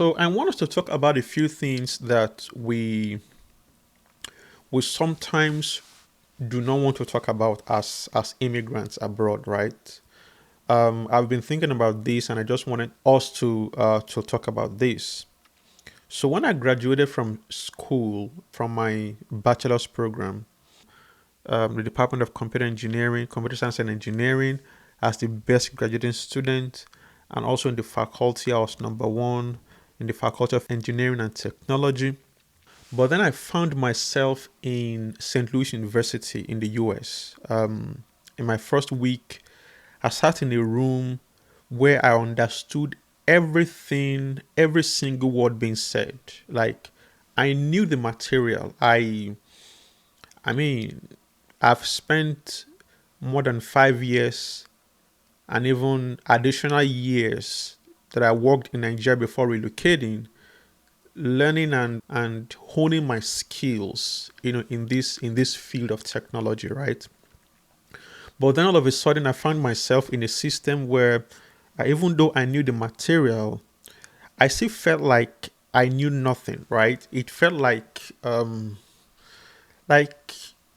So I want us to talk about a few things that we sometimes do not want to talk about as immigrants abroad, right? I've been thinking about this, and I just wanted us to talk about this. So when I graduated from school, from my bachelor's program, the Department of Computer Engineering, Computer Science and Engineering, as the best graduating student, and also in the faculty, I was number one in the Faculty of Engineering and Technology. But then I found myself in St. Louis University in the US. In my first week, I sat in a room where I understood everything, every single word being said. Like, I knew the material. I mean, I've spent more than 5 years and even additional years that I worked in Nigeria before relocating, learning and honing my skills, in this field of technology, right? But then all of a sudden I found myself in a system where even though I knew the material, I still felt like I knew nothing, right? It felt like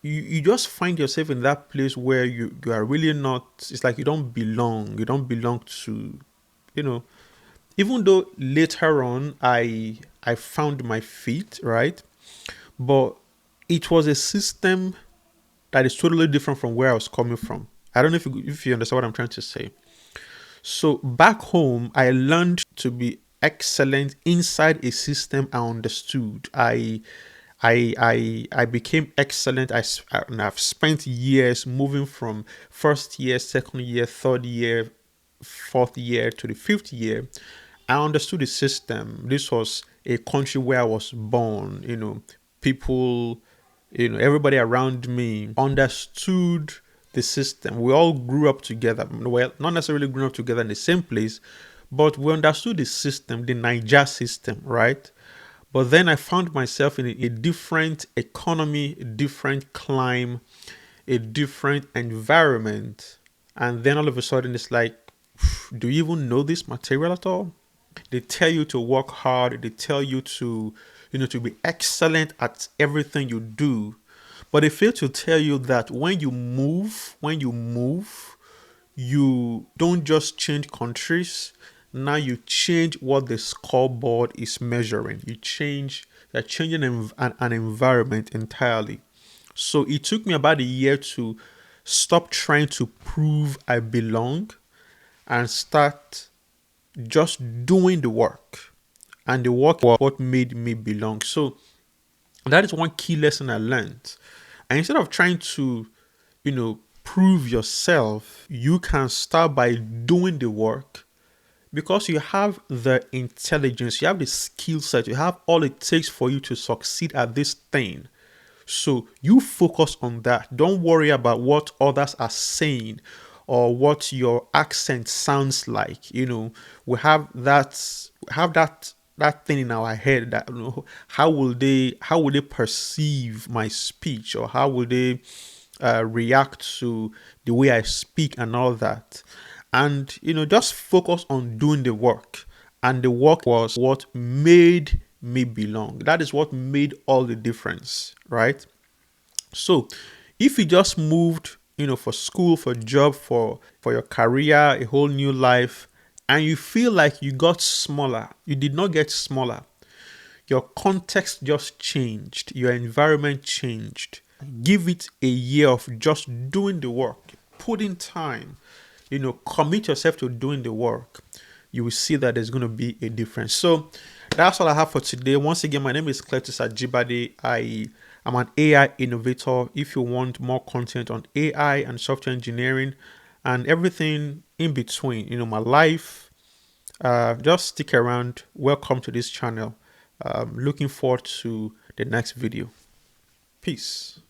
you just find yourself in that place where you are really not, it's like you don't belong to, you know even though later on I found my feet, right? But it was a system that is totally different from where I was coming from. I don't know if you understand what I'm trying to say. So back home, I learned to be excellent inside a system I understood. I became excellent. And I've spent years moving from first year, second year, third year, fourth year to the fifth year. I understood the system. This was a country where I was born. People, everybody around me understood the system. We all grew up together. Well, not necessarily grew up together in the same place, but we understood the system, the Niger system, right? But then I found myself in a different economy, a different climate, a different environment. And then all of a sudden it's like, do you even know this material at all? They tell you to work hard. They tell you to be excellent at everything you do. But they fail to tell you that when you move, you don't just change countries. Now you change what the scoreboard is measuring. You're changing an environment entirely. So it took me about a year to stop trying to prove I belong and start just doing the work. And the work was what made me belong. So that is one key lesson I learned. And instead of trying to, prove yourself, you can start by doing the work because you have the intelligence, you have the skill set, you have all it takes for you to succeed at this thing. So you focus on that. Don't worry about what others are saying or what your accent sounds like. We have that thing in our head that how will they perceive my speech, or how will they react to the way I speak and all that. And just focus on doing the work. And the work was what made me belong. That is what made all the difference, right? So if you just moved, for school, for job, for your career, a whole new life, and you feel like you got smaller, you did not get smaller. Your context just changed. Your environment changed. Give it a year of just doing the work, put in time, commit yourself to doing the work. You will see that there's going to be a difference. So that's all I have for today. Once again, my name is Cletus Ajibade. I'm an AI innovator. If you want more content on AI and software engineering and everything in between, my life, just stick around. Welcome to this channel. Looking forward to the next video. Peace.